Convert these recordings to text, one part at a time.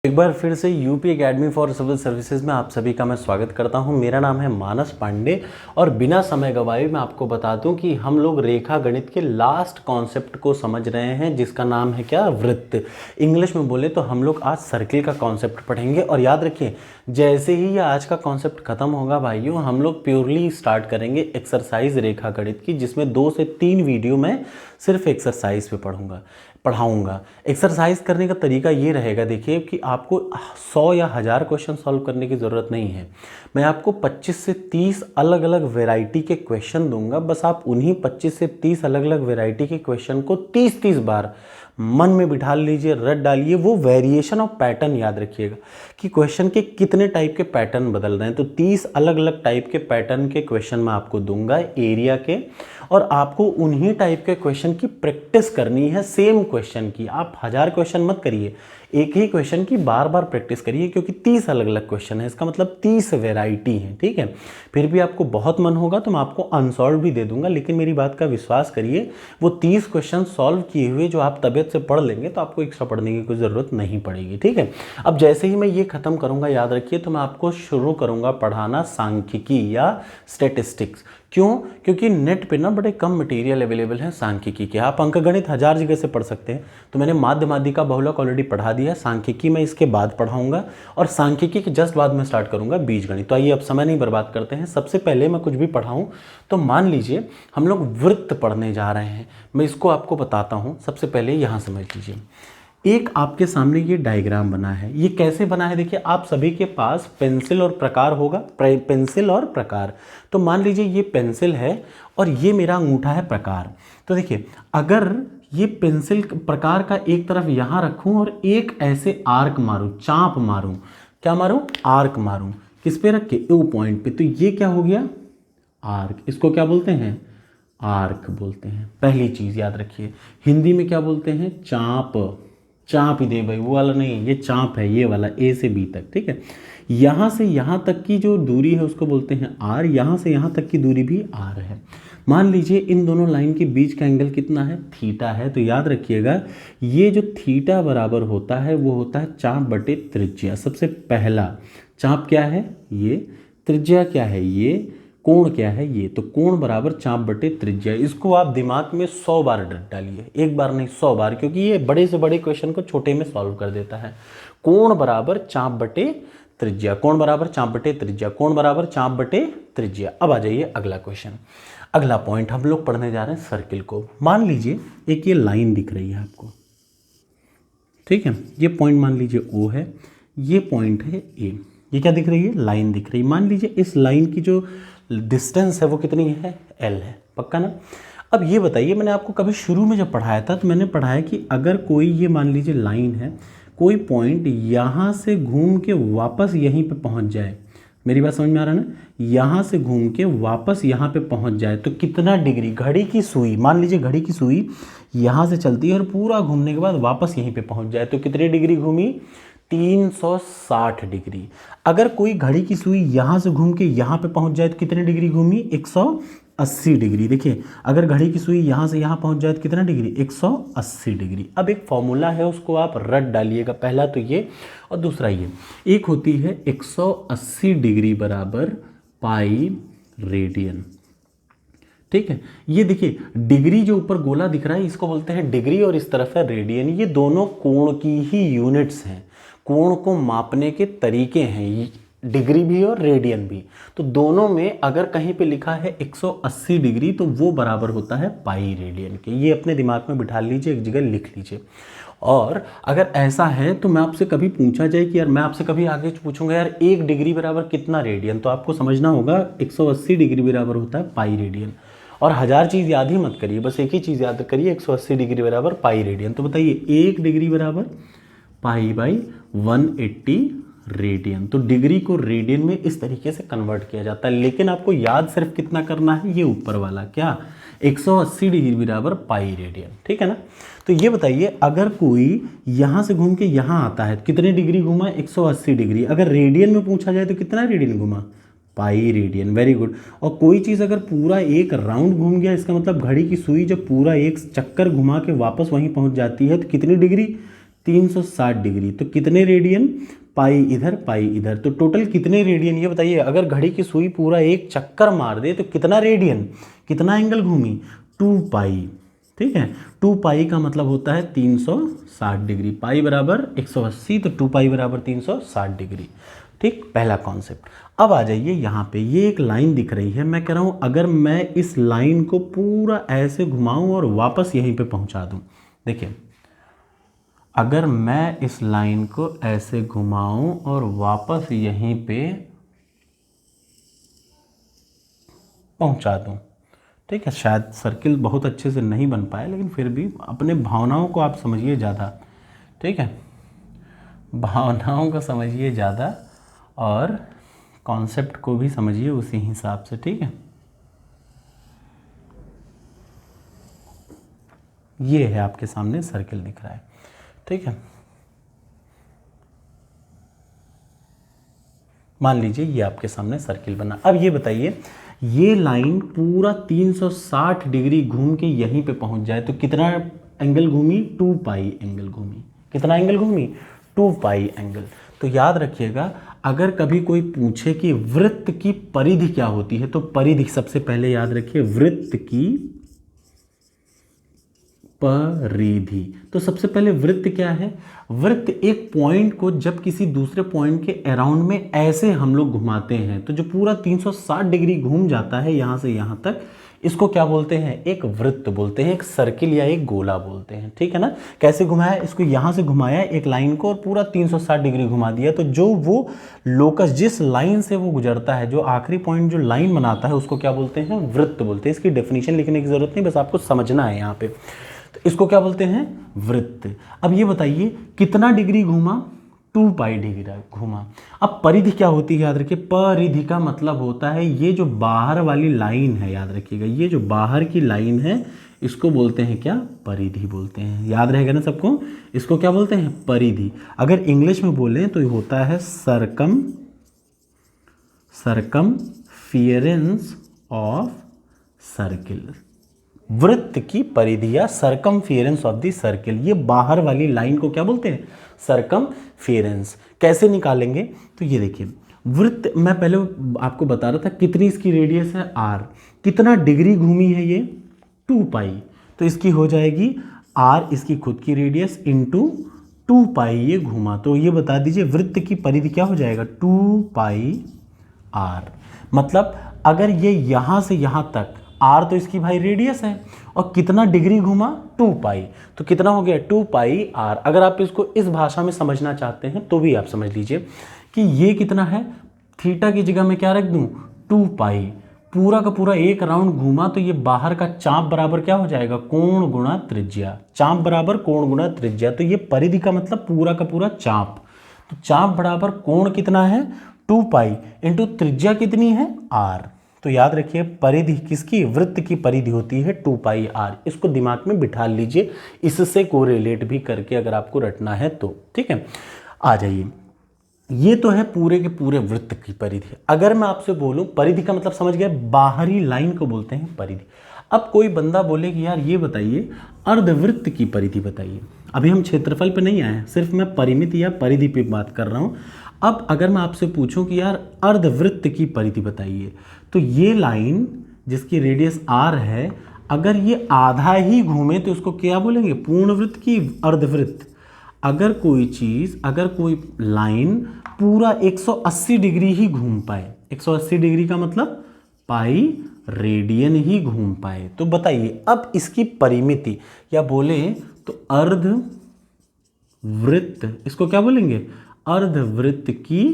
एक बार फिर से UP academy for civil services में आप सभी का मैं स्वागत करता हूं। मेरा नाम है मानस पांडे और बिना समय गवाए मैं आपको बता दूं कि हम लोग रेखा गणित के लास्ट कॉन्सेप्ट को समझ रहे हैं, जिसका नाम है क्या, वृत्त। इंग्लिश में बोले तो हम लोग आज सर्किल का कॉन्सेप्ट पढ़ेंगे। और याद रखिए, जैसे ही ये आज का कॉन्सेप्ट खत्म होगा भाइयों, हम लोग प्योरली स्टार्ट करेंगे एक्सरसाइज रेखा गणित की, जिसमें 2 से 3 वीडियो मैं सिर्फ एक्सरसाइज पे पढ़ाऊंगा। एक्सरसाइज करने का तरीका ये रहेगा, देखिए कि आपको 100 या 1000 क्वेश्चन सॉल्व करने की ज़रूरत नहीं है। मैं आपको 25 से 30 अलग अलग वैरायटी के क्वेश्चन दूंगा। बस आप उन्हीं 25 से 30 अलग अलग वैरायटी के क्वेश्चन को 30-30 बार मन में बिठा लीजिए, रट डालिए। वो वेरिएशन ऑफ पैटर्न याद रखिएगा कि क्वेश्चन के कितने टाइप के पैटर्न बदल रहे हैं। तो 30 अलग अलग टाइप के पैटर्न के क्वेश्चन मैं आपको दूंगा एरिया के, और आपको उन्हीं टाइप के क्वेश्चन की प्रैक्टिस करनी है, सेम क्वेश्चन की। आप 1000 क्वेश्चन मत करिए, एक ही क्वेश्चन की बार बार प्रैक्टिस करिए, क्योंकि 30 अलग अलग क्वेश्चन है, इसका मतलब 30 वैरायटी है, ठीक है। फिर भी आपको बहुत मन होगा तो मैं आपको अनसॉल्व भी दे दूंगा, लेकिन मेरी बात का विश्वास करिए, वो 30 क्वेश्चन सॉल्व किए हुए जो आप तबियत से पढ़ लेंगे तो आपको एक्स्ट्रा पढ़ने की कोई ज़रूरत नहीं पड़ेगी, ठीक है। अब जैसे ही मैं ये खत्म करूँगा, याद रखिए, तो मैं आपको शुरू करूँगा पढ़ाना सांख्यिकी या स्टेटिस्टिक्स। क्यों? क्योंकि नेट पे ना बड़े कम मटेरियल अवेलेबल है सांख्यिकी के। आप अंकगणित 1000 जगह से पढ़ सकते हैं, तो मैंने माध्य माध्यिका बहुलक ऑलरेडी पढ़ा दिया। सांख्यिकी मैं इसके बाद पढ़ाऊंगा, और सांख्यिकी के जस्ट बाद में स्टार्ट करूंगा बीजगणित। तो आइए अब समय नहीं बर्बाद करते हैं। सबसे पहले मैं कुछ भी पढ़ाऊं तो मान लीजिए हम लोग वृत्त पढ़ने जा रहे हैं। मैं इसको आपको बताता हूँ। सबसे पहले यहाँ समझ लीजिए, एक आपके सामने ये डायग्राम बना है। ये कैसे बना है? देखिए, आप सभी के पास पेंसिल और प्रकार होगा, पेंसिल और प्रकार। तो मान लीजिए ये पेंसिल है और ये मेरा अंगूठा है प्रकार। तो देखिए, अगर ये पेंसिल प्रकार का एक तरफ यहाँ रखूँ और एक ऐसे आर्क मारूँ, चाप मारूँ, क्या मारूँ? आर्क मारूँ। किस पे रख के? ओ पॉइंट पे। तो ये क्या हो गया? आर्क। इसको क्या बोलते हैं? आर्क बोलते हैं। पहली चीज़ याद रखिए, हिंदी में क्या बोलते हैं? चाप। चाप ही दे भाई, वो वाला नहीं, ये चाप है, ये वाला ए से बी तक, ठीक है। यहाँ से यहाँ तक की जो दूरी है उसको बोलते हैं आर। यहाँ से यहाँ तक की दूरी भी आर है। मान लीजिए इन दोनों लाइन के बीच का एंगल कितना है? थीटा है। तो याद रखिएगा, ये जो थीटा बराबर होता है वो होता है चाप बटे त्रिज्या। सबसे पहला चाप क्या है? ये। त्रिज्या क्या है? ये। कोण क्या है? ये। तो कोण बराबर चाप बटे त्रिज्या। इसको आप दिमाग में 100 बार रट डालिए, एक बार नहीं 100 बार, क्योंकि ये बड़े से बड़े क्वेश्चन को छोटे में सॉल्व कर देता है। कोण बराबर चाप बटे त्रिज्या। कोण बराबर चाप बटे त्रिज्या। कोण बराबर चाप बटे त्रिज्या। अब आ जाइए अगला क्वेश्चन। अगला पॉइंट हम लोग पढ़ने जा रहे हैं सर्किल को। मान लीजिए एक ये लाइन दिख रही है आपको, ठीक है। ये पॉइंट मान लीजिए ओ है, ये पॉइंट है ए। ये क्या दिख रही है? लाइन दिख रही है। मान लीजिए इस लाइन की जो डिस्टेंस है वो कितनी है? एल है। पक्का ना? अब ये बताइए, मैंने आपको कभी शुरू में जब पढ़ाया था तो मैंने पढ़ाया कि अगर कोई, ये मान लीजिए लाइन है, कोई पॉइंट यहाँ से घूम के वापस यहीं पे पहुँच जाए, मेरी बात समझ में आ रहा है ना? यहाँ से घूम के वापस यहाँ पे पहुँच जाए तो कितना डिग्री? घड़ी की सुई, मान लीजिए घड़ी की सुई यहाँ से चलती है और पूरा घूमने के बाद वापस यहीं पे पहुँच जाए तो कितनी डिग्री घूमी? 360 डिग्री। अगर कोई घड़ी की सुई यहाँ से घूम के यहाँ पे पहुँच जाए तो कितनी डिग्री घूमी? 180 डिग्री। देखिए, अगर घड़ी की सुई यहाँ से यहाँ पहुँच जाए तो कितना डिग्री? 180 डिग्री। अब एक फॉर्मूला है, उसको आप रट डालिएगा। पहला तो ये, और दूसरा ये। एक होती है 180 डिग्री बराबर पाई रेडियन, ठीक है। ये देखिए, डिग्री जो ऊपर गोला दिख रहा है इसको बोलते हैं डिग्री, और इस तरफ है रेडियन। ये दोनों कोण की ही यूनिट्स हैं, कोण को मापने के तरीके हैं, डिग्री भी और रेडियन भी। तो दोनों में अगर कहीं पे लिखा है 180 डिग्री तो वो बराबर होता है पाई रेडियन के। ये अपने दिमाग में बिठा लीजिए, एक जगह लिख लीजिए। और अगर ऐसा है तो मैं आपसे कभी पूछा जाए कि यार, मैं आपसे कभी आगे पूछूंगा यार 1 डिग्री बराबर कितना रेडियन, तो आपको समझना होगा 180 डिग्री बराबर होता है पाई रेडियन। और 1000 चीज़ याद ही मत करिए, बस एक ही चीज़ याद करिए, 180 डिग्री बराबर पाई रेडियन। तो बताइए 1 डिग्री बराबर पाई बाई 180 रेडियन। तो डिग्री को रेडियन में इस तरीके से कन्वर्ट किया जाता है। लेकिन आपको याद सिर्फ कितना करना है? ये ऊपर वाला, क्या? 180 डिग्री बराबर पाई रेडियन, ठीक है ना। तो ये बताइए, अगर कोई यहाँ से घूम के यहाँ आता है, कितने डिग्री घूमा? 180 डिग्री। अगर रेडियन में पूछा जाए तो कितना रेडियन घूमा? Pi radian. Very good. और कोई चीज़ अगर पूरा एक राउंड घूम गया, इसका मतलब घड़ी की सुई जब पूरा एक चक्कर घुमा के वापस वहीं पहुंच जाती है तो कितनी डिग्री? 360 डिग्री, तो कितने रेडियन, पाई इधर पाई इधर, तो टोटल कितने रेडियन ये बताइए। अगर घड़ी की सुई पूरा एक चक्कर मार दे तो कितना रेडियन, कितना एंगल घूमी, 2 पाई। ठीक है, 2 पाई का मतलब होता है 360 डिग्री, पाई बराबर 180, तो 2 पाई बराबर 360 डिग्री। ठीक, पहला कॉन्सेप्ट। अब आ जाइए यहाँ पे, ये एक लाइन दिख रही है, मैं कह रहा हूँ अगर मैं इस लाइन को पूरा ऐसे घुमाऊँ और वापस यहीं पे पहुँचा दूँ, देखिए अगर मैं इस लाइन को ऐसे घुमाऊं और वापस यहीं पे पहुंचा दूं, ठीक है, शायद सर्किल बहुत अच्छे से नहीं बन पाए, लेकिन फिर भी अपने भावनाओं को आप समझिए ज़्यादा। ठीक है, भावनाओं को समझिए ज़्यादा और कॉन्सेप्ट को भी समझिए उसी हिसाब से। ठीक है, ये है आपके सामने सर्किल दिख रहा है। ठीक है, मान लीजिए ये आपके सामने सर्किल बना। अब ये बताइए, ये लाइन पूरा 360 डिग्री घूम के यहीं पे पहुंच जाए तो कितना एंगल घूमी, 2 पाई एंगल घूमी। कितना एंगल घूमी, 2 पाई एंगल। तो याद रखिएगा, अगर कभी कोई पूछे कि वृत्त की परिधि क्या होती है, तो परिधि सबसे पहले याद रखिए, वृत्त की परिधि। तो सबसे पहले वृत्त क्या है, वृत्त एक पॉइंट को जब किसी दूसरे पॉइंट के अराउंड में ऐसे हम लोग घुमाते हैं तो जो पूरा 360 डिग्री घूम जाता है यहां से यहां तक, इसको क्या बोलते हैं, एक वृत्त बोलते हैं, एक सर्किल या एक गोला बोलते हैं। ठीक है ना, कैसे घुमाया, इसको यहां से घुमाया एक लाइन को और पूरा 360 डिग्री घुमा दिया, तो जो वो लोकस जिस लाइन से वो गुजरता है, जो आखिरी पॉइंट जो लाइन बनाता है, उसको क्या बोलते हैं, वृत्त बोलते हैं। इसकी डेफिनेशन लिखने की जरूरत नहीं, बस आपको समझना है यहाँ पे। तो इसको क्या बोलते हैं, वृत्त। अब ये बताइए कितना डिग्री घूमा, 2 पाई डिग्री घूमा। अब परिधि क्या होती है, याद रखिए, परिधि का मतलब होता है ये जो बाहर वाली लाइन है, याद रखिएगा, ये जो बाहर की लाइन है इसको बोलते हैं क्या, परिधि बोलते हैं। याद रहेगा ना सबको, इसको क्या बोलते हैं, परिधि। अगर इंग्लिश में बोले तो ये होता है सरकमफियरेंस ऑफ सर्किल। वृत्त की परिधि या सरकमफियरेंस ऑफ द सर्किल, ये बाहर वाली लाइन को क्या बोलते हैं, सरकमफियरेंस। कैसे निकालेंगे, तो ये देखिए, वृत्त मैं पहले आपको बता रहा था कितनी इसकी रेडियस है, r, कितना डिग्री घूमी है ये, 2 पाई, तो इसकी हो जाएगी r, इसकी खुद की रेडियस इंटू 2 पाई ये घूमा। तो ये बता दीजिए वृत्त की परिधि क्या हो जाएगा, 2 पाई r। मतलब अगर ये यहां से यहां तक, आर तो इसकी भाई रेडियस है, और कितना डिग्री घूमा, 2 पाई, तो कितना हो गया, 2 पाई आर। अगर आप इसको इस भाषा में समझना चाहते हैं तो भी आप समझ लीजिए कि ये कितना है, थीटा की जगह में क्या रख दूं, 2 पाई, पूरा का पूरा एक राउंड घूमा, तो ये बाहर का चाप बराबर क्या हो जाएगा, कोण गुणा त्रिज्या। चाप बराबर कोण गुणा त्रिज्या, तो ये परिधि का मतलब पूरा का पूरा चाप। तो चाप बराबर कोण कितना है, 2 पाई इंटू त्रिज्या कितनी है, आर। तो याद रखिए परिधि किसकी, वृत्त की परिधि होती है 2 पाई आर। इसको दिमाग में बिठा लीजिए, इससे कोरिलेट भी करके अगर आपको रटना है तो। ठीक है, आ जाइए, ये तो है पूरे के पूरे वृत्त की परिधि। अगर मैं आपसे बोलूं, परिधि का मतलब समझ गया, बाहरी लाइन को बोलते हैं परिधि। अब कोई बंदा बोले कि यार ये बताइए अर्धवृत्त की परिधि बताइए। अभी हम क्षेत्रफल पे नहीं आए हैं, सिर्फ मैं परिमित या परिधि पे बात कर रहा हूं। अब अगर मैं आपसे पूछूं कि यार अर्धवृत्त की परिधि बताइए, तो ये लाइन जिसकी रेडियस r है, अगर ये आधा ही घूमे तो उसको क्या बोलेंगे, पूर्ण वृत्त की अर्धवृत्त। अगर कोई चीज़, अगर कोई लाइन पूरा 180 डिग्री ही घूम पाए, 180 डिग्री का मतलब पाई रेडियन ही घूम पाए, तो बताइए अब इसकी परिमिति या बोले तो अर्धवृत्त, इसको क्या बोलेंगे, अर्धवृत्त की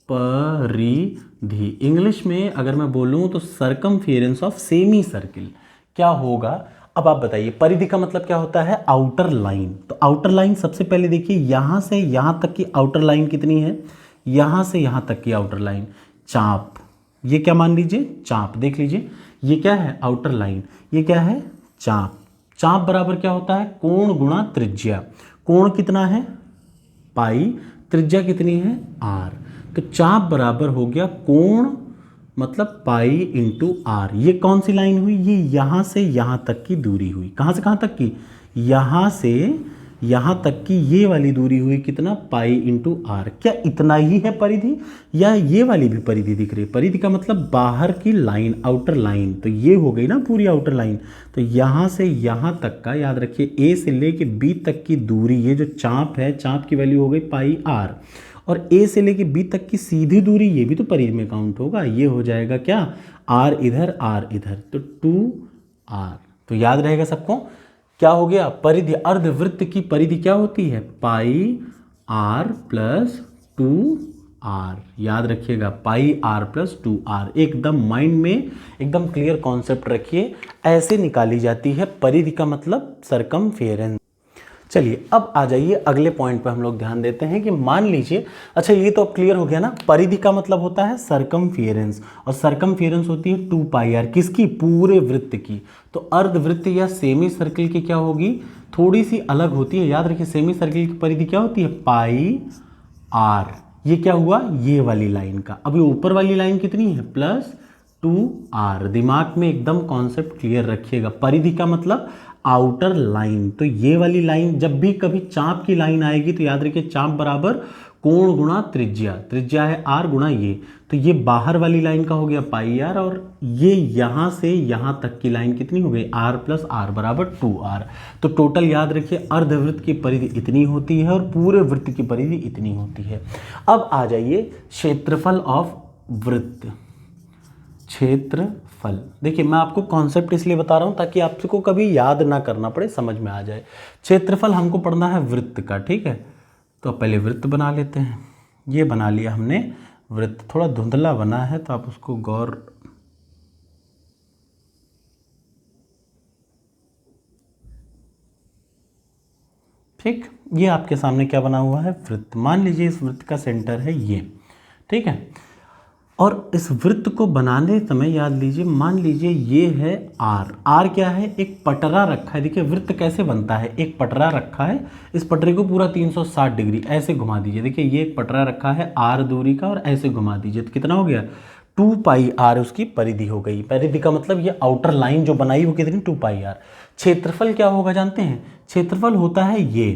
परिधि। इंग्लिश में अगर मैं बोलूं तो सरकमफियरेंस ऑफ सेमी सर्किल क्या होगा। अब आप बताइए, परिधि का मतलब क्या होता है, आउटर लाइन। तो आउटर लाइन सबसे पहले देखिए, यहां से यहां तक की आउटर लाइन कितनी है, यहां से यहां तक की आउटर लाइन, चाप, ये क्या मान लीजिए, चाप। देख लीजिए ये क्या है, आउटर लाइन, ये क्या है, चाप। चाप बराबर क्या होता है, कोण गुणा त्रिज्या। कोण कितना है, पाई, त्रिज्या कितनी है, आर। तो चाप बराबर हो गया कोण मतलब पाई इंटू आर। ये कौन सी लाइन हुई, ये यहां से यहां तक की दूरी हुई। कहां से कहां तक की, यहां से यहाँ तक की ये वाली दूरी हुई कितना, पाई इंटू आर। क्या इतना ही है परिधि या ये वाली भी परिधि दिख रही है? परिधि का मतलब बाहर की लाइन, आउटर लाइन, तो ये हो गई ना पूरी आउटर लाइन। तो यहाँ से यहाँ तक का याद रखिए, ए से लेके बी तक की दूरी, ये जो चाप है, चाप की वैल्यू हो गई पाई आर, और ए से लेके बी तक की सीधी दूरी, ये भी तो परिधि में काउंट होगा, ये हो जाएगा क्या, आर इधर आर इधर, तो 2r। तो याद रहेगा सबको, क्या हो गया, परिधि, अर्धवृत्त की परिधि क्या होती है, पाई आर प्लस 2r। याद रखिएगा, पाई आर प्लस 2r, एकदम माइंड में एकदम क्लियर कॉन्सेप्ट रखिए। ऐसे निकाली जाती है परिधि का मतलब सरकमफेरेंस। चलिए अब आ जाइए अगले पॉइंट पर हम लोग ध्यान देते हैं कि मान लीजिए, अच्छा ये तो अब क्लियर हो गया ना, परिधि का मतलब होता है सरकमफेरेंस, और सरकमफेरेंस होती है 2 पाई आर, किसकी, पूरे वृत्त की। तो अर्धवृत्त या सेमी सर्किल की क्या होगी, थोड़ी सी अलग होती है। याद रखिए, सेमी सर्किल की परिधि क्या होती है, पाई आर। ये क्या हुआ, ये वाली लाइन का। अब ये ऊपर वाली लाइन कितनी है, प्लस 2r। दिमाग में एकदम कॉन्सेप्ट क्लियर रखिएगा, परिधि का मतलब आउटर लाइन। तो ये वाली लाइन, जब भी कभी चाप की लाइन आएगी तो याद रखिए, चाप बराबर कोण गुणा त्रिज्या, त्रिज्या है r गुणा ये, तो ये बाहर वाली लाइन का हो गया पाई आर, और ये यहाँ से यहाँ तक की लाइन कितनी हो गई, r प्लस आर बराबर 2r। तो टोटल याद रखिए, अर्धवृत्त की परिधि इतनी होती है और पूरे वृत्त की परिधि इतनी होती है। अब आ जाइए क्षेत्रफल ऑफ वृत्त, क्षेत्रफल। देखिए मैं आपको कॉन्सेप्ट इसलिए बता रहा हूं ताकि आपको कभी याद ना करना पड़े, समझ में आ जाए। क्षेत्रफल हमको पढ़ना है वृत्त का, ठीक है। तो पहले वृत्त बना लेते हैं। ये बना लिया हमने वृत्त, थोड़ा धुंधला बना है तो आप उसको गौर, ठीक। ये आपके सामने क्या बना हुआ है, वृत्त। मान लीजिए इस वृत्त का सेंटर है ये, ठीक है। और इस वृत्त को बनाने समय याद लीजिए, मान लीजिए ये है आर। आर क्या है, एक पटरा रखा है। देखिए वृत्त कैसे बनता है, एक पटरा रखा है, इस पटरे को पूरा 360 डिग्री ऐसे घुमा दीजिए। देखिए ये एक पटरा रखा है आर दूरी का, और ऐसे घुमा दीजिए तो कितना हो गया, 2 पाई आर उसकी परिधि हो गई। परिधि का मतलब ये आउटर लाइन जो बनाई वो कितनी, 2 पाई आर। क्षेत्रफल क्या होगा जानते हैं, क्षेत्रफल होता है ये।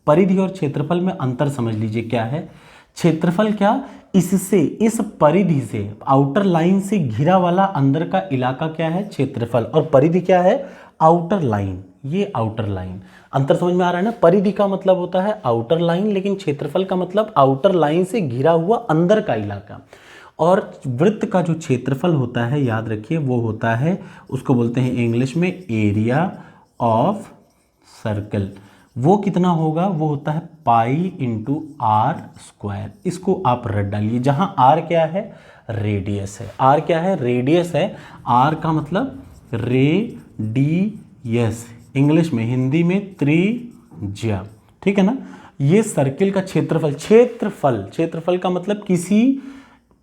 परिधि और क्षेत्रफल में अंतर समझ लीजिए क्या है। क्षेत्रफल क्या, इससे, इस परिधि से, आउटर लाइन से घिरा वाला अंदर का इलाका क्या है, क्षेत्रफल। और परिधि क्या है, आउटर लाइन, ये आउटर लाइन। अंतर समझ में आ रहा है ना, परिधि का मतलब होता है आउटर लाइन, लेकिन क्षेत्रफल का मतलब आउटर लाइन से घिरा हुआ अंदर का इलाका। और वृत्त का जो क्षेत्रफल होता है याद रखिए, वो होता है, उसको बोलते हैं इंग्लिश में एरिया ऑफ सर्कल। वो कितना होगा, वो होता है पाई इंटू आर स्क्वायर। इसको आप रट डालिए, जहाँ आर क्या है, रेडियस है। आर क्या है, रेडियस है। आर का मतलब रेडियस, इंग्लिश में, हिंदी में त्रिज्या, ठीक है ना। ये सर्किल का क्षेत्रफल, क्षेत्रफल का मतलब किसी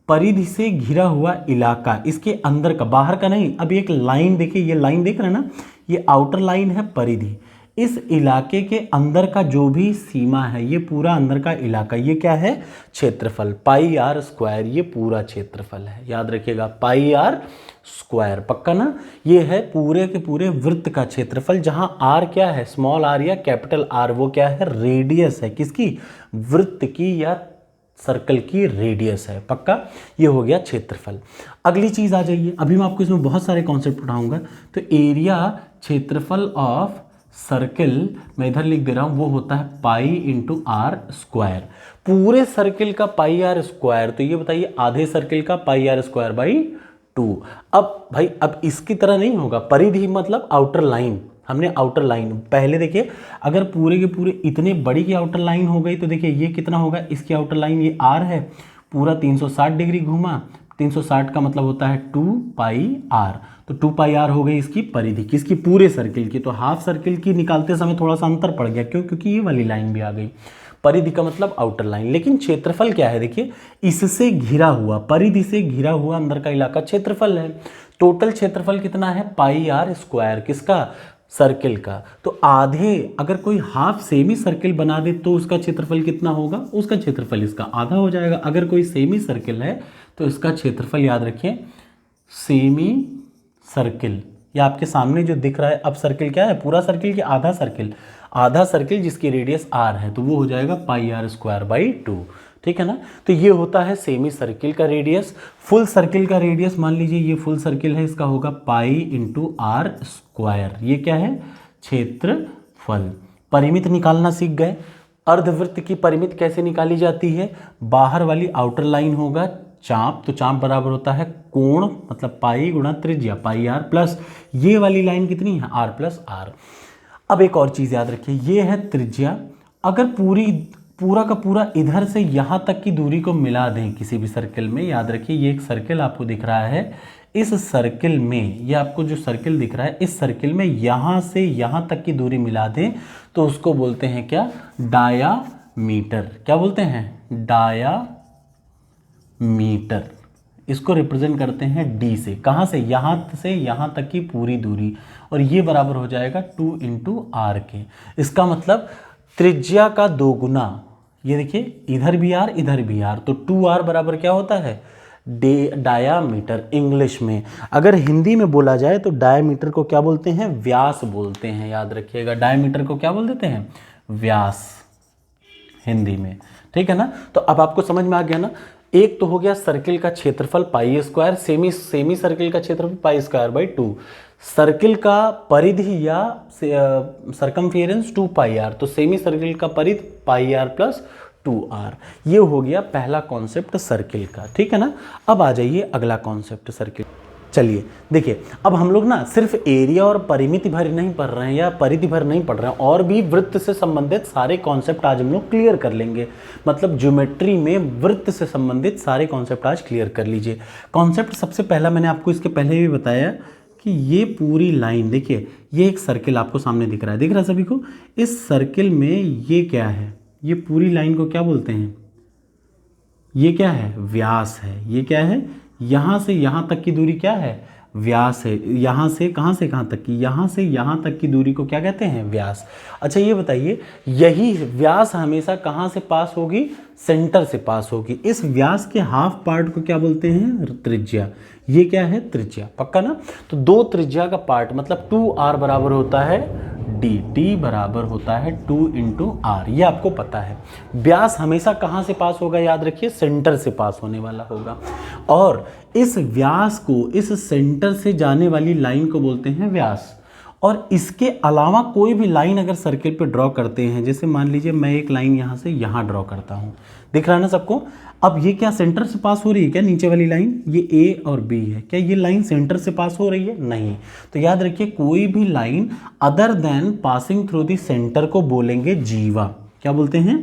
परिधि से घिरा हुआ इलाका, इसके अंदर का, बाहर का नहीं। अब एक लाइन देखिए, ये लाइन देख रहे हैं ना, ये आउटर लाइन है परिधि। इस इलाके के अंदर का जो भी सीमा है, ये पूरा अंदर का इलाका, ये क्या है, क्षेत्रफल। पाई आर स्क्वायर, ये पूरा क्षेत्रफल है। याद रखिएगा, पाई आर स्क्वायर, पक्का ना। ये है पूरे के पूरे वृत्त का क्षेत्रफल, जहां आर क्या है, स्मॉल आर या कैपिटल आर, वो क्या है, रेडियस है। किसकी, वृत्त की या सर्कल की रेडियस है, पक्का। ये हो गया क्षेत्रफल। अगली चीज आ जाइए, अभी मैं आपको इसमें बहुत सारे कॉन्सेप्ट पढ़ाऊंगा। तो एरिया, क्षेत्रफल ऑफ सर्किल, मैं इधर लिख दे रहा हूं, वो होता है पाई इंटू आर स्क्वायर। पूरे सर्किल का पाई आर स्क्वायर, तो ये बताइए आधे सर्किल का पाई आर स्क्वायर बाई 2। अब भाई, अब इसकी तरह नहीं होगा, परिधि मतलब आउटर लाइन। हमने आउटर लाइन पहले देखिए, अगर पूरे के पूरे इतने बड़ी की आउटर लाइन हो गई तो देखिए ये कितना होगा, इसकी आउटर लाइन ये आर है, पूरा 360 डिग्री घूमा, 360 का मतलब होता है 2 पाई आर। तो 2 पाई आर हो गई इसकी परिधि, किसकी, पूरे सर्किल की। तो हाफ सर्किल की निकालते समय थोड़ा सा अंतर पड़ गया, क्यों, क्योंकि ये वाली लाइन भी आ गई। परिधि का मतलब आउटर लाइन, लेकिन क्षेत्रफल क्या है, देखिए इससे घिरा हुआ, परिधि से घिरा हुआ अंदर का इलाका क्षेत्रफल है। टोटल क्षेत्रफल कितना है, पाई आर स्क्वायर, किसका, सर्किल का। तो आधे, अगर कोई हाफ सेमी सर्किल बना दे तो उसका क्षेत्रफल कितना होगा, उसका क्षेत्रफल इसका आधा हो जाएगा। अगर कोई सेमी सर्किल है तो इसका क्षेत्रफल याद रखिए, सेमी सर्किल, ये आपके सामने जो दिख रहा है, अब सर्किल क्या है, पूरा सर्किल कि आधा सर्किल, आधा सर्किल जिसकी रेडियस r है तो वो हो जाएगा पाई आर स्क्वायर बाई 2, ठीक है ना। तो ये होता है सेमी सर्किल का रेडियस। फुल सर्किल का रेडियस मान लीजिए ये फुल सर्किल है, इसका होगा पाई इंटू आर स्क्वायर। ये क्या है, क्षेत्रफल। परिमित निकालना सीख गए। अर्धवृत्त की परिमित कैसे निकाली जाती है, बाहर वाली आउटर लाइन होगा चाप, तो चाप बराबर होता है कोण, मतलब पाई गुणा त्रिज्या पाई आर, प्लस ये वाली लाइन कितनी है, आर प्लस आर। अब एक और चीज़ याद रखिए, ये है त्रिज्या। अगर पूरा का पूरा इधर से यहाँ तक की दूरी को मिला दें किसी भी सर्किल में, याद रखिए ये एक सर्किल आपको दिख रहा है, इस सर्किल में, ये आपको जो सर्किल दिख रहा है, इस सर्किल में यहाँ से यहाँ तक की दूरी मिला दें तो उसको बोलते हैं क्या, डायामीटर। क्या बोलते हैं, डायामीटर। इसको रिप्रेजेंट करते हैं डी से। कहाँ से यहाँ तक की पूरी दूरी, और ये बराबर हो जाएगा 2 इंटू आर के। इसका मतलब त्रिज्या का 2 गुना, ये देखिए इधर भी आर इधर भी आर, तो 2r बराबर क्या होता है, डायामीटर। इंग्लिश में अगर हिंदी में बोला जाए तो डायामीटर को क्या बोलते हैं, व्यास बोलते हैं। याद रखिएगा, डायामीटर को क्या बोल देते हैं, व्यास, हिंदी में, ठीक है ना। तो अब आपको समझ में आ गया ना। एक तो हो गया सर्किल का क्षेत्रफल पाई स्क्वायर, सेमी सर्किल का क्षेत्रफल पाई स्क्वायर बाई 2, सर्किल का परिधि या सरकमफेरेंस 2 पाई आर, तो सेमी सर्किल का परिधि पाई आर प्लस 2r। ये हो गया पहला कॉन्सेप्ट सर्किल का, ठीक है ना। अब आ जाइए अगला कॉन्सेप्ट सर्किल। चलिए देखिए, अब हम लोग ना सिर्फ एरिया और परिमिति भर नहीं पढ़ रहे हैं या परिधि भर नहीं पढ़ रहे हैं, और भी वृत्त से संबंधित सारे कॉन्सेप्ट आज हम लोग क्लियर कर लेंगे। मतलब ज्योमेट्री में वृत्त से संबंधित सारे कॉन्सेप्ट आज क्लियर कर लीजिए। कॉन्सेप्ट सबसे पहला मैंने आपको इसके पहले भी बताया कि ये पूरी लाइन देखिए, ये एक सर्किल आपको सामने दिख रहा है सभी को। इस सर्किल में ये क्या है, ये पूरी लाइन को क्या बोलते हैं, ये क्या है, व्यास है। ये क्या है, यहाँ से यहाँ तक की दूरी क्या है, व्यास है। यहाँ से कहाँ तक की, यहाँ से यहाँ तक की दूरी को क्या कहते हैं, व्यास। अच्छा ये बताइए, यही व्यास हमेशा कहाँ से पास होगी, सेंटर से पास होगी। इस व्यास के हाफ पार्ट को क्या बोलते हैं, त्रिज्या। ये क्या है, त्रिज्या, पक्का ना। तो 2 त्रिज्या का पार्ट मतलब 2r बराबर होता है डी बराबर होता है 2 इंटू आर। ये आपको पता है। व्यास हमेशा कहाँ से पास होगा, याद रखिए सेंटर से पास होने वाला होगा, और इस व्यास को, इस सेंटर से जाने वाली लाइन को बोलते हैं व्यास। और इसके अलावा कोई भी लाइन अगर सर्किल पे ड्रॉ करते हैं, जैसे मान लीजिए मैं एक लाइन यहाँ से यहाँ ड्रॉ करता हूँ, दिख रहा है ना सबको। अब ये क्या सेंटर से पास हो रही है क्या, नीचे वाली लाइन, ये ए और बी है, क्या ये लाइन सेंटर से पास हो रही है, नहीं। तो याद रखिए कोई भी line other than passing through the centre को बोलेंगे जीवा। क्या बोलते हैं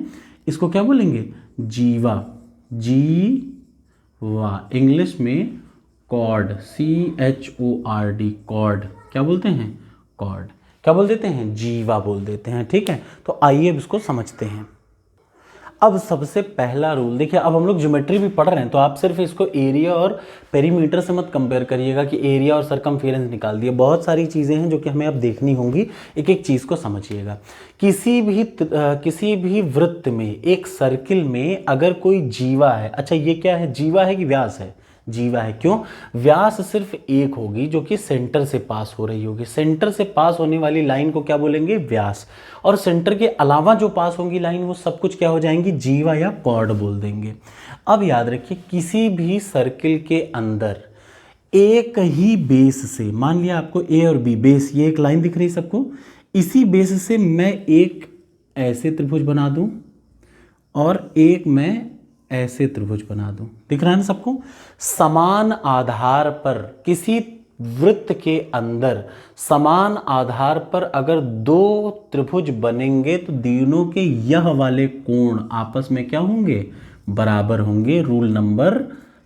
इसको, क्या बोलेंगे, जीवा, जीवा। इंग्लिश में कॉर्ड, CHORD, कॉर्ड। क्या बोलते हैं, कॉर्ड। क्या बोल देते हैं, जीवा बोल देते हैं, ठीक है। तो आइए अब इसको समझते हैं। अब सबसे पहला रूल देखिए, अब हम लोग ज्योमेट्री भी पढ़ रहे हैं तो आप सिर्फ इसको एरिया और पेरीमीटर से मत कंपेयर करिएगा कि एरिया और सरकमफेरेंस निकाल दिए। बहुत सारी चीज़ें हैं जो कि हमें अब देखनी होंगी, एक एक चीज़ को समझिएगा। किसी भी वृत्त में, एक सर्किल में अगर कोई जीवा है, अच्छा ये क्या है, जीवा है कि व्यास है, जीवा है। क्यों, व्यास सिर्फ एक होगी जो कि सेंटर से पास हो रही होगी। सेंटर से पास होने वाली लाइन को क्या बोलेंगे, व्यास। और सेंटर के अलावा जो पास होंगी लाइन, वो सब कुछ क्या हो जाएंगी, जीवा या कॉर्ड बोल देंगे। अब याद रखिए, किसी भी सर्किल के अंदर एक ही बेस से, मान लिया आपको ए और बी बेस, ये एक लाइन दिख रही है सबको, इसी बेस से मैं एक ऐसे त्रिभुज बना दूं और एक मैं ऐसे त्रिभुज बना दूं, दिख रहा है ना सबको। समान आधार पर किसी वृत्त के अंदर समान आधार पर अगर 2 त्रिभुज बनेंगे तो तीनों के यह वाले कोण आपस में क्या होंगे, बराबर होंगे। Rule number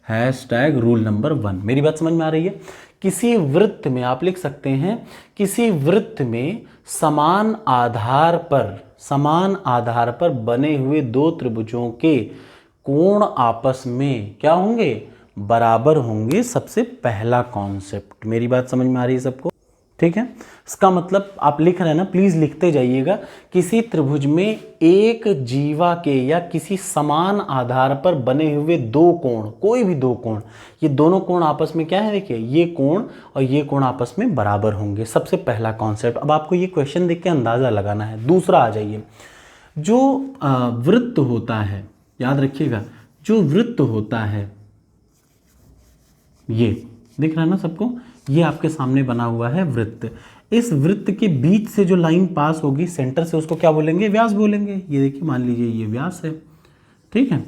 #1। मेरी बात समझ में आ रही है। किसी वृत्त में आप लिख सकते हैं, किसी वृत्त में समान आधार पर बने हुए 2 त्रिभुजों के कोण आपस में क्या होंगे, बराबर होंगे। सबसे पहला कॉन्सेप्ट, मेरी बात समझ में आ रही है सबको। ठीक है। इसका मतलब आप लिख रहे हैं ना, प्लीज लिखते जाइएगा। किसी त्रिभुज में एक जीवा के या किसी समान आधार पर बने हुए दो कोण, कोई भी दो कोण, ये दोनों कोण आपस में क्या है, देखिए ये कोण और ये कोण आपस में बराबर होंगे। सबसे पहला कॉन्सेप्ट। अब आपको ये क्वेश्चन देख के अंदाजा लगाना है। दूसरा आ जाइए, जो वृत्त होता है, याद रखिएगा, जो वृत्त होता है, ये दिख रहा है ना सबको, ये आपके सामने बना हुआ है वृत्त। इस वृत्त के बीच से जो लाइन पास होगी सेंटर से, उसको क्या बोलेंगे, व्यास बोलेंगे। ये देखिए, मान लीजिए ये व्यास है, ठीक है।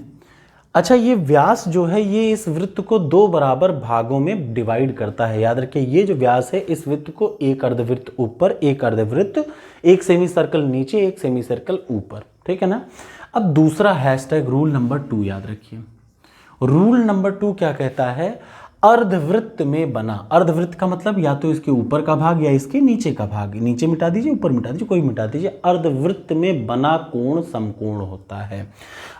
अच्छा, ये व्यास जो है ये इस वृत्त को दो बराबर भागों में डिवाइड करता है। याद रखिए, ये जो व्यास है इस वृत्त को एक अर्धवृत्त ऊपर, एक अर्धवृत्त, एक सेमी सर्कल नीचे, एक सेमी सर्कल ऊपर, ठीक है ना। अब दूसरा हैशटैग रूल नंबर 2 याद रखिए। रूल नंबर 2 क्या कहता है, अर्धवृत्त में बना, अर्धवृत्त का मतलब या तो इसके ऊपर का भाग या इसके नीचे का भाग, नीचे मिटा दीजिए ऊपर मिटा दीजिए, कोई मिटा दीजिए, अर्धवृत्त में बना कोण समकोण होता है।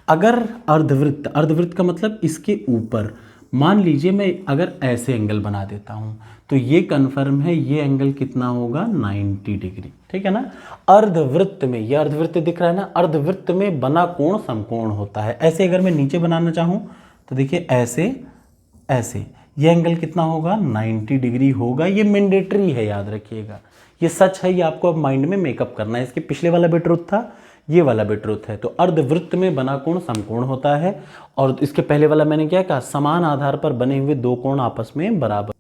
अगर अर्धवृत्त, अर्धवृत्त का मतलब इसके ऊपर, मान लीजिए मैं अगर ऐसे एंगल बना देता हूं तो ये कन्फर्म है, ये एंगल कितना होगा, 90 डिग्री, ठीक है ना। अर्धवृत्त में, ये अर्धवृत्त दिख रहा है ना, अर्धवृत्त में बना कोण समकोण होता है। ऐसे अगर मैं नीचे बनाना चाहूं तो देखिए ऐसे, ऐसे, ये एंगल कितना होगा, 90 डिग्री होगा। ये मैंडेटरी है, याद रखिएगा, ये सच है, ये आपको अब माइंड में मेकअप करना है। इसके पिछले वाला भी ट्रुथ था, ये वाला भी ट्रुथ है। तो अर्धवृत्त में बना कोण समकोण होता है, और इसके पहले वाला मैंने क्या कहा, समान आधार पर बने हुए दो कोण आपस में बराबर।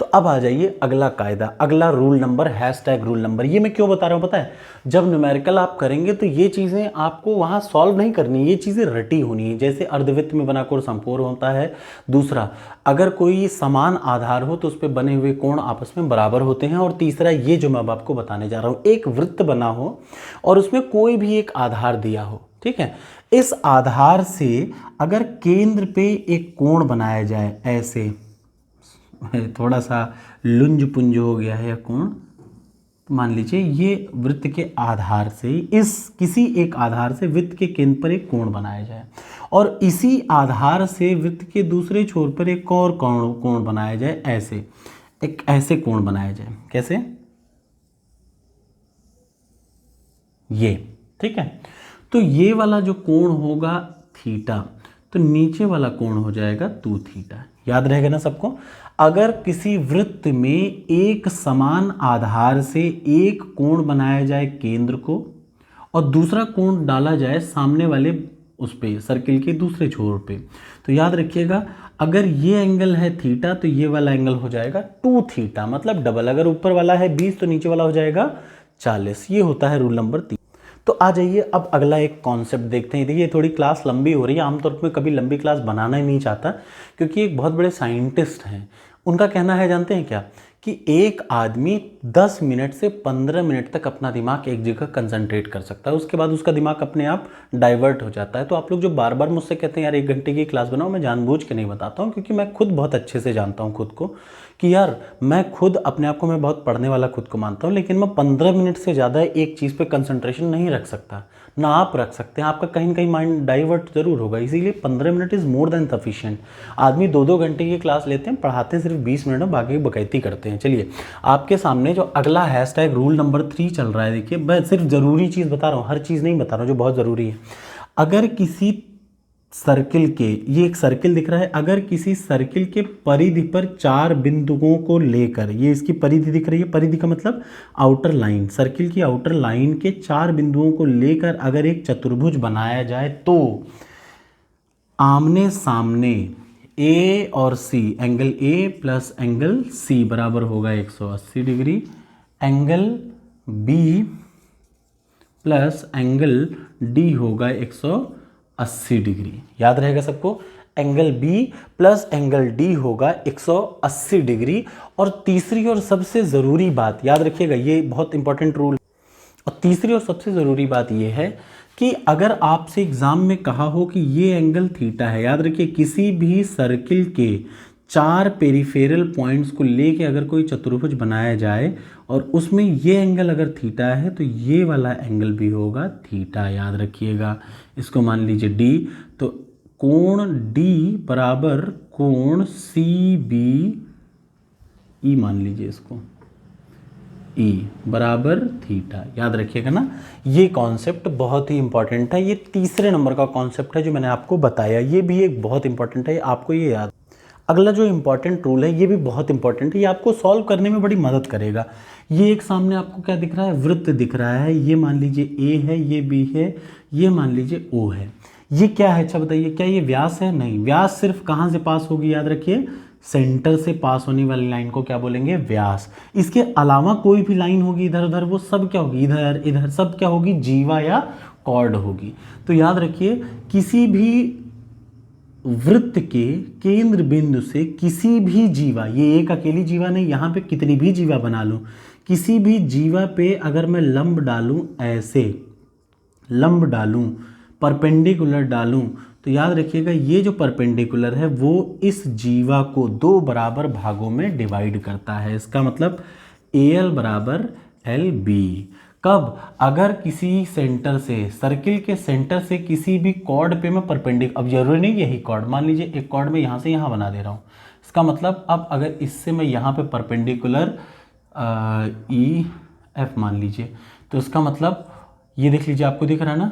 तो अब आ जाइए अगला कायदा, अगला rule number, hashtag rule number. ये मैं क्यों बता रहा हूँ पता है, जब न्यूमेरिकल आप करेंगे तो ये चीज़ें आपको वहाँ सॉल्व नहीं करनी, ये चीज़ें रटी होनी है। जैसे अर्धवृत्त में बना कोण समकोण होता है। दूसरा, अगर कोई समान आधार हो तो उस पर बने हुए कोण आपस में बराबर होते हैं। और तीसरा, ये जो मैं अब आपको बताने जा रहा हूँ, एक वृत्त बना हो और उसमें कोई भी एक आधार दिया हो, ठीक है। इस आधार से अगर केंद्र पे एक कोण बनाया जाए, ऐसे थोड़ा सा लुंज पुंज हो गया है कोण, मान लीजिए ये वृत्त के आधार से, इस किसी एक आधार से वृत्त के केंद्र पर एक कोण बनाया जाए, और इसी आधार से वृत्त के दूसरे छोर पर एक और कोण बनाया जाए, ऐसे एक ऐसे कोण बनाया जाए, कैसे, ये, ठीक है। तो ये वाला जो कोण होगा थीटा, तो नीचे वाला कोण हो जाएगा 2 थीटा। याद रहेगा ना सबको। अगर किसी वृत्त में एक समान आधार से एक कोण बनाया जाए केंद्र को, और दूसरा कोण डाला जाए सामने वाले उस पे सर्किल के दूसरे छोर पे, तो याद रखिएगा अगर ये एंगल है थीटा तो ये वाला एंगल हो जाएगा 2 थीटा, मतलब डबल। अगर ऊपर वाला है 20 तो नीचे वाला हो जाएगा 40। ये होता है रूल नंबर 3। तो आ जाइए अब अगला एक कॉन्सेप्ट देखते हैं। देखिए थोड़ी क्लास लंबी हो रही है, आमतौर पर कभी लंबी क्लास बनाना ही नहीं चाहता, क्योंकि एक बहुत बड़े साइंटिस्ट हैं, उनका कहना है, जानते हैं क्या, कि एक आदमी 10 मिनट से 15 मिनट तक अपना दिमाग एक जगह कंसंट्रेट कर सकता है, उसके बाद उसका दिमाग अपने आप डाइवर्ट हो जाता है। तो आप लोग जो बार बार मुझसे कहते हैं यार 1 घंटे की क्लास बनाओ, मैं जानबूझ के नहीं बताता हूँ, क्योंकि मैं खुद बहुत अच्छे से जानता हूँ खुद को, कि यार मैं खुद अपने आप को, मैं बहुत पढ़ने वाला खुद को मानता हूँ, लेकिन मैं 15 मिनट से ज़्यादा एक चीज़ पे कंसंट्रेशन नहीं रख सकता, ना आप रख सकते हैं। आपका कहीं ना कहीं माइंड डाइवर्ट जरूर होगा, इसीलिए 15 minute is more than sufficient. आदमी 2-2 घंटे की क्लास लेते हैं, पढ़ाते हैं सिर्फ 20 मिनट में, बाकी बकैती करते हैं। चलिए आपके सामने जो अगला हैशटैग रूल नंबर 3 चल रहा है, देखिए मैं सिर्फ ज़रूरी चीज़ बता रहा हूँ, हर चीज़ नहीं बता रहा हूँ जो बहुत ज़रूरी है। अगर किसी सर्किल के, ये एक सर्किल दिख रहा है, अगर किसी सर्किल के परिधि पर 4 बिंदुओं को लेकर, ये इसकी परिधि दिख रही है, परिधि का मतलब आउटर लाइन, सर्किल की आउटर लाइन के 4 बिंदुओं को लेकर अगर एक चतुर्भुज बनाया जाए, तो आमने सामने ए और C, angle A plus angle C बराबर होगा 180 degree, angle B plus angle D होगा 180 डिग्री। याद रहेगा सबको, angle B plus angle D होगा 180 डिग्री। और तीसरी और सबसे ज़रूरी बात याद रखिएगा, ये बहुत इंपॉर्टेंट रूल, और तीसरी और सबसे ज़रूरी बात ये है कि अगर आपसे एग्ज़ाम में कहा हो कि ये एंगल थीटा है, याद रखिए किसी भी सर्किल के 4 पेरिफेरल पॉइंट्स को लेके अगर कोई चतुर्भुज बनाया जाए और उसमें ये एंगल अगर थीटा है तो ये वाला एंगल भी होगा थीटा। याद रखिएगा, इसको मान लीजिए डी, तो कोण डी बराबर कोण सी बी ई मान लीजिए इसको, ई बराबर थीटा, याद रखिएगा ना। ये कॉन्सेप्ट बहुत ही इंपॉर्टेंट है, ये तीसरे नंबर का कॉन्सेप्ट है जो मैंने आपको बताया, ये भी एक बहुत इंपॉर्टेंट है, आपको ये याद। अगला जो इंपॉर्टेंट रूल है ये भी बहुत इंपॉर्टेंट है, ये आपको सॉल्व करने में बड़ी मदद करेगा। ये एक सामने आपको क्या दिख रहा है, वृत्त दिख रहा है, ये मान लीजिए ए है, ये बी है, ये मान लीजिए ओ है। ये क्या है, अच्छा बताइए, क्या ये व्यास है? नहीं, व्यास सिर्फ कहाँ से पास होगी, याद रखिए, सेंटर से पास होने वाली लाइन को क्या बोलेंगे, व्यास। इसके अलावा कोई भी लाइन होगी इधर उधर, वो सब क्या होगी, इधर इधर सब क्या होगी, जीवा या कॉर्ड होगी। तो याद रखिए, किसी भी वृत्त के केंद्र बिंदु से किसी भी जीवा, ये एक अकेली जीवा नहीं, यहाँ पे कितनी भी जीवा बना लूँ, किसी भी जीवा पे अगर मैं लंब डालूँ, ऐसे लंब डालूँ, परपेंडिकुलर डालूँ, तो याद रखिएगा ये जो परपेंडिकुलर है वो इस जीवा को दो बराबर भागों में डिवाइड करता है। इसका मतलब AL बराबर LB। कब? अगर किसी सेंटर से, सर्किल के सेंटर से किसी भी कॉर्ड पे मैं परपेंडिकुलर, अब जरूरी नहीं यही कॉर्ड, मान लीजिए एक कॉर्ड में यहाँ से यहाँ बना दे रहा हूँ, इसका मतलब अब अगर इससे मैं यहाँ पे परपेंडिकुलर EF मान लीजिए, तो इसका मतलब ये देख लीजिए, आपको दिख रहा है ना,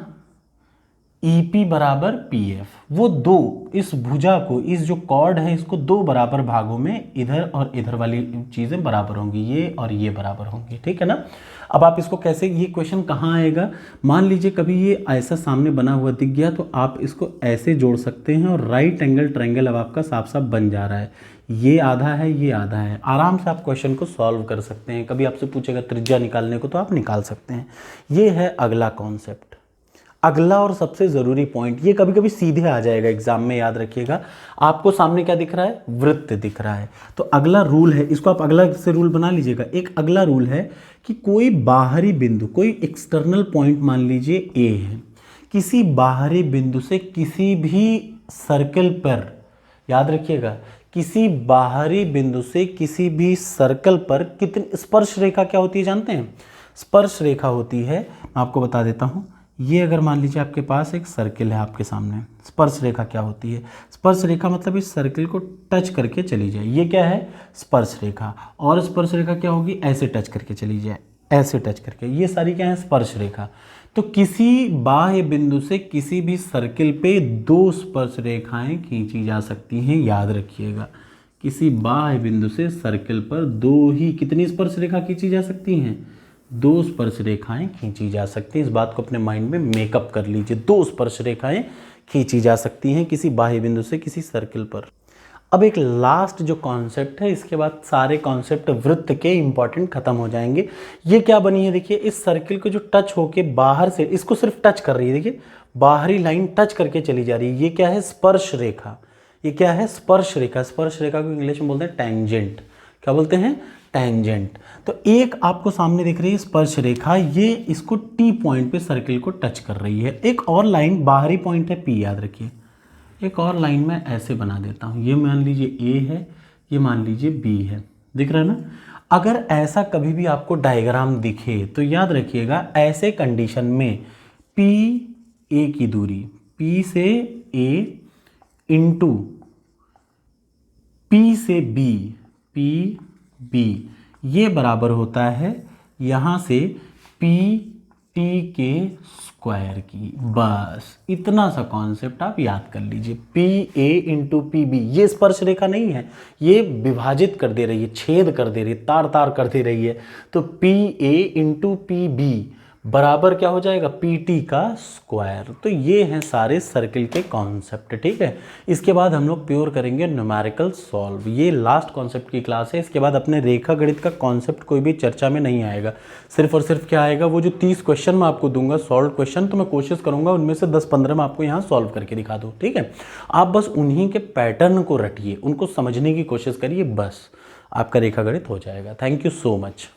EP बराबर PF, वो दो, इस भुजा को, इस जो कॉर्ड है इसको दो बराबर भागों में, इधर और इधर वाली चीज़ें बराबर होंगी, ये और ये बराबर होंगी, ठीक है ना। अब आप इसको कैसे, ये क्वेश्चन कहाँ आएगा, मान लीजिए कभी ये ऐसा सामने बना हुआ दिख गया तो आप इसको ऐसे जोड़ सकते हैं और राइट एंगल ट्रायंगल अब आपका साफ साफ बन जा रहा है। ये आधा है, ये आधा है, आराम से आप क्वेश्चन को सॉल्व कर सकते हैं। कभी आपसे पूछेगा त्रिज्या निकालने को तो आप निकाल सकते हैं। ये है अगला कॉन्सेप्ट। अगला और सबसे ज़रूरी पॉइंट, ये कभी कभी सीधे आ जाएगा एग्जाम में, याद रखिएगा। आपको सामने क्या दिख रहा है, वृत्त दिख रहा है, तो अगला रूल है, इसको आप अगला से रूल बना लीजिएगा। एक अगला रूल है कि कोई बाहरी बिंदु, कोई एक्सटर्नल पॉइंट मान लीजिए ए है, किसी बाहरी बिंदु से किसी भी सर्कल पर, याद रखिएगा, किसी बाहरी बिंदु से किसी भी सर्कल पर कितनी स्पर्श रेखा क्या होती है जानते हैं, स्पर्श रेखा होती है, मैं आपको बता देता हूँ। ये अगर मान लीजिए आपके पास एक सर्किल है आपके सामने, स्पर्श रेखा क्या होती है, स्पर्श रेखा मतलब इस सर्किल को टच करके चली जाए, ये क्या है, स्पर्श रेखा। और स्पर्श रेखा क्या होगी, ऐसे टच करके चली जाए, ऐसे टच करके, ये सारी क्या है, स्पर्श रेखा। तो किसी बाह्य बिंदु से किसी भी सर्किल पे दो स्पर्श रेखाएं खींची जा सकती हैं, याद रखिएगा। किसी बाह्य बिंदु से सर्किल पर दो ही, कितनी स्पर्श रेखा खींची जा सकती हैं, दो स्पर्श रेखाएं खींची जा सकती हैं। इस बात को अपने माइंड में मेकअप कर लीजिए, दो स्पर्श रेखाएं खींची जा सकती हैं किसी बाह्य बिंदु से किसी सर्किल पर। अब एक लास्ट जो कॉन्सेप्ट है, इसके बाद सारे कॉन्सेप्ट वृत्त के इंपॉर्टेंट खत्म हो जाएंगे। ये क्या बनी है, देखिए, इस सर्किल को जो टच होके बाहर से, इसको सिर्फ टच कर रही है, देखिए बाहरी लाइन टच करके चली जा रही है, ये क्या है, स्पर्श रेखा। ये क्या है, स्पर्श रेखा। स्पर्श रेखा को इंग्लिश में बोलते हैं टेंजेंट। क्या बोलते हैं, टेंजेंट। तो एक आपको सामने दिख रही है स्पर्श रेखा, ये इसको T पॉइंट पे सर्किल को टच कर रही है। एक और लाइन, बाहरी पॉइंट है P, याद रखिए, एक और लाइन मैं ऐसे बना देता हूँ, ये मान लीजिए A है, ये मान लीजिए B है, दिख रहा है ना। अगर ऐसा कभी भी आपको डायग्राम दिखे तो याद रखिएगा, ऐसे कंडीशन में P A की दूरी, P से A इंटू P से B, P B, ये बराबर होता है यहाँ से PT के स्क्वायर की। बस इतना सा कॉन्सेप्ट आप याद कर लीजिए, PA इंटू PB, ये स्पर्श रेखा नहीं है, ये विभाजित कर दे रही है, छेद कर दे रही है, तार तार कर दे रही है। तो PA इंटू PB बराबर क्या हो जाएगा, PT का स्क्वायर। तो ये हैं सारे सर्किल के कॉन्सेप्ट, ठीक है। इसके बाद हम लोग प्योर करेंगे न्यूमेरिकल सॉल्व। ये लास्ट कॉन्सेप्ट की क्लास है, इसके बाद अपने रेखा गणित का कॉन्सेप्ट कोई भी चर्चा में नहीं आएगा। सिर्फ और सिर्फ क्या आएगा, वो जो 30 क्वेश्चन मैं आपको दूंगा सॉल्व क्वेश्चन, तो मैं कोशिश करूंगा उनमें से 10-15 मैं आपको यहाँ सॉल्व करके दिखा दूँ, ठीक है। आप बस उन्हीं के पैटर्न को रटिए, उनको समझने की कोशिश करिए, बस आपका रेखा गणित हो जाएगा। Thank you so much.